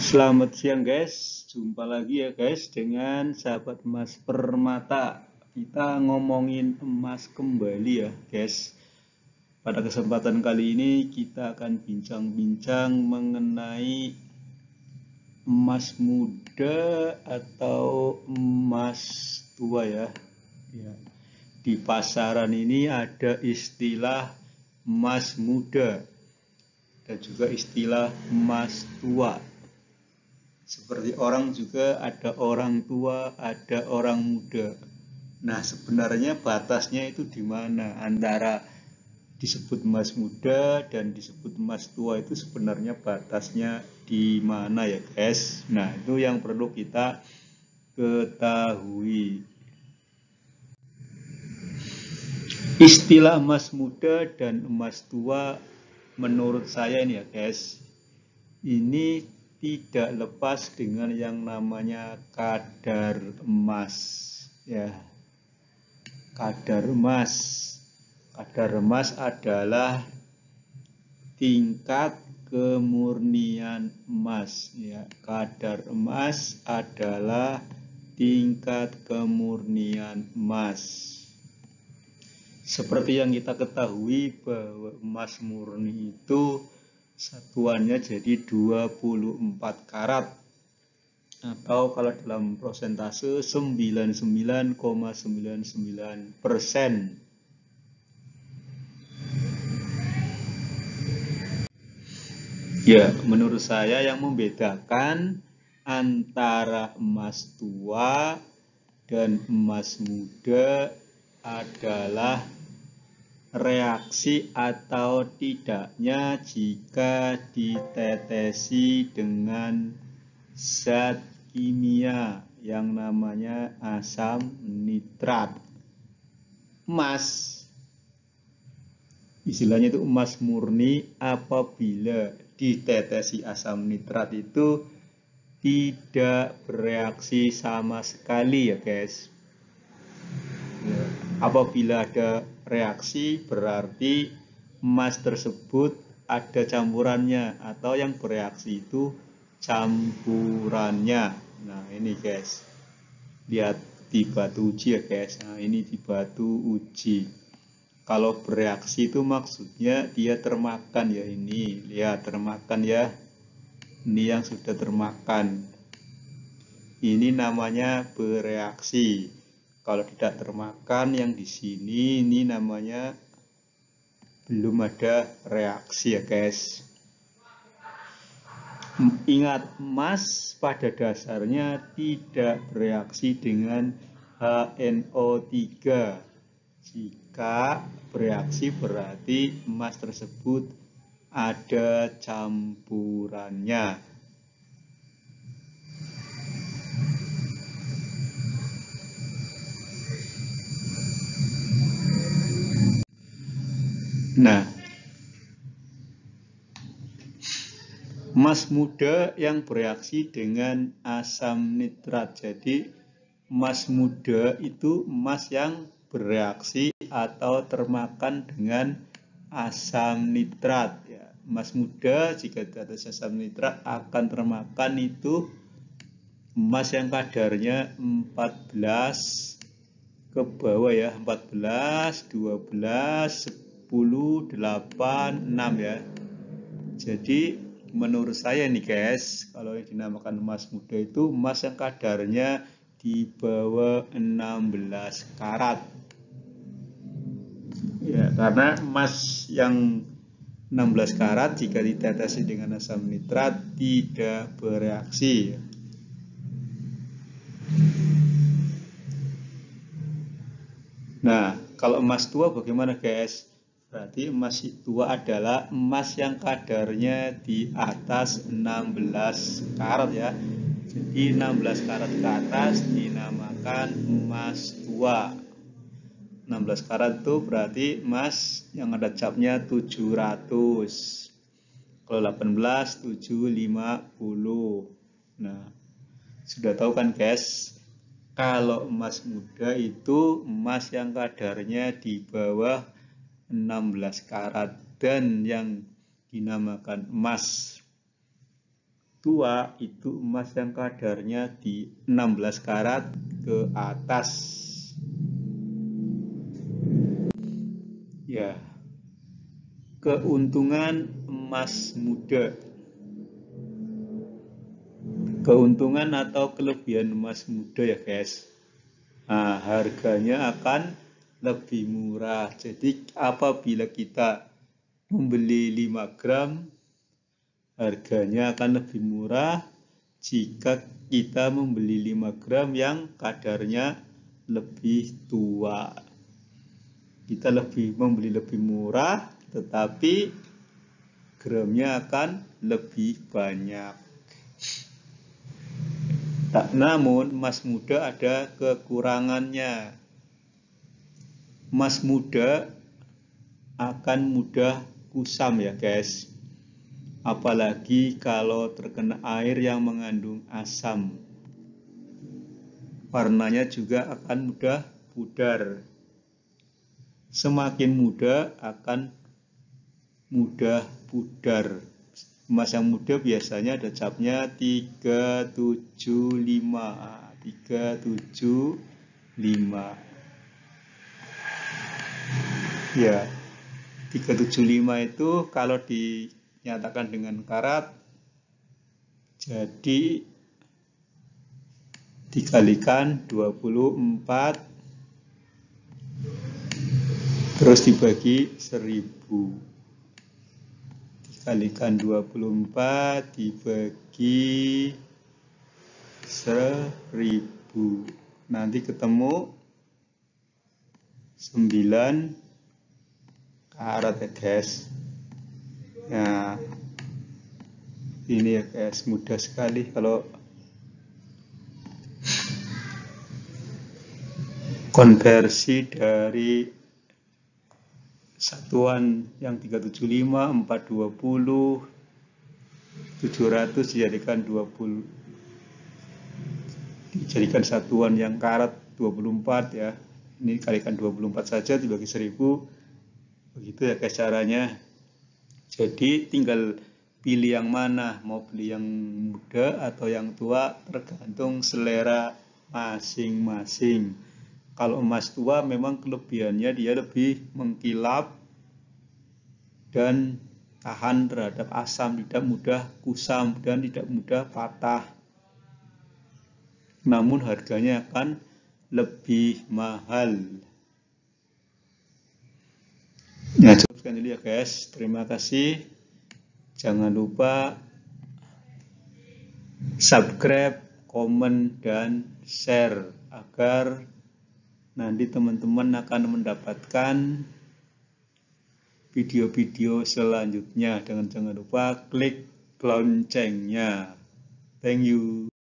Selamat siang guys, jumpa lagi ya guys dengan sahabat emas permata. Kita ngomongin emas kembali ya guys. Pada kesempatan kali ini kita akan bincang-bincang mengenai emas muda atau emas tua ya. Di pasaran ini ada istilah emas muda dan juga istilah emas tua. Seperti orang juga ada orang tua, ada orang muda. Nah, sebenarnya batasnya itu di mana antara disebut emas muda dan disebut emas tua itu sebenarnya batasnya di mana ya, guys? Nah, itu yang perlu kita ketahui. Istilah emas muda dan emas tua menurut saya ini ya, guys. Ini tidak lepas dengan yang namanya kadar emas ya. Kadar emas adalah tingkat kemurnian emas ya. Kadar emas adalah tingkat kemurnian emas. Seperti yang kita ketahui bahwa emas murni itu satuannya jadi 24 karat atau kalau dalam persentase 99,99%. Ya, menurut saya yang membedakan antara emas tua dan emas muda adalah reaksi atau tidaknya jika ditetesi dengan zat kimia yang namanya asam nitrat. Emas, istilahnya itu emas murni apabila ditetesi asam nitrat itu tidak bereaksi sama sekali ya guys. Apabila ada reaksi berarti emas tersebut ada campurannya atau yang bereaksi itu campurannya. Nah ini guys, lihat di batu uji ya guys. Nah ini di batu uji. Kalau bereaksi itu maksudnya dia termakan ya, ini lihat termakan ya. Ini yang sudah termakan. Ini namanya bereaksi. Kalau tidak termakan yang di sini ini namanya belum ada reaksi ya guys. Ingat, emas pada dasarnya tidak bereaksi dengan HNO3. Jika bereaksi berarti emas tersebut ada campurannya. Nah, emas muda yang bereaksi dengan asam nitrat. Jadi emas muda itu emas yang bereaksi atau termakan dengan asam nitrat ya. Emas muda jika ada asam nitrat akan termakan itu emas yang kadarnya 14 ke bawah ya, 14, 12, 10, 8, 6 ya. Jadi menurut saya nih guys, kalau yang dinamakan emas muda itu emas yang kadarnya di bawah 16 karat. Ya, karena emas yang 16 karat jika ditetesi dengan asam nitrat tidak bereaksi. Nah, kalau emas tua bagaimana guys? Berarti emas tua adalah emas yang kadarnya di atas 16 karat ya. Jadi 16 karat ke atas dinamakan emas tua. 16 karat itu berarti emas yang ada capnya 700. Kalau 18 750. Nah, sudah tahu kan guys? Kalau emas muda itu emas yang kadarnya di bawah 16 karat dan yang dinamakan emas tua itu emas yang kadarnya di 16 karat ke atas. Ya. Keuntungan emas muda. Keuntungan atau kelebihan emas muda ya guys. Nah, harganya akan lebih murah. Jadi apabila kita membeli 5 gram, harganya akan lebih murah jika kita membeli 5 gram yang kadarnya lebih tua. Kita membeli lebih murah, tetapi gramnya akan lebih banyak. Namun emas muda ada kekurangannya. Emas muda akan mudah kusam ya guys. Apalagi kalau terkena air yang mengandung asam. Warnanya juga akan mudah pudar. Semakin muda akan mudah pudar. Emas yang muda biasanya ada capnya 375. Ya, 375 itu kalau dinyatakan dengan karat, jadi dikalikan 24 terus dibagi 1000. Dikalikan 24 dibagi 1000. Nanti ketemu 9 karat ya guys. Nah, ini ya guys, mudah sekali kalau konversi dari satuan yang 375, 420, 700 dijadikan satuan yang karat 24 ya. Ini kalikan 24 saja dibagi 1000. Begitu ya guys caranya. Jadi tinggal pilih yang mana, mau beli yang muda atau yang tua, tergantung selera masing-masing. Kalau emas tua memang kelebihannya dia lebih mengkilap dan tahan terhadap asam, tidak mudah kusam dan tidak mudah patah. Namun harganya akan lebih mahal. Ya, cukup sekian dulu ya guys. Terima kasih. Jangan lupa subscribe, komen, dan share agar nanti teman-teman akan mendapatkan video-video selanjutnya. Dan jangan lupa klik loncengnya. Thank you.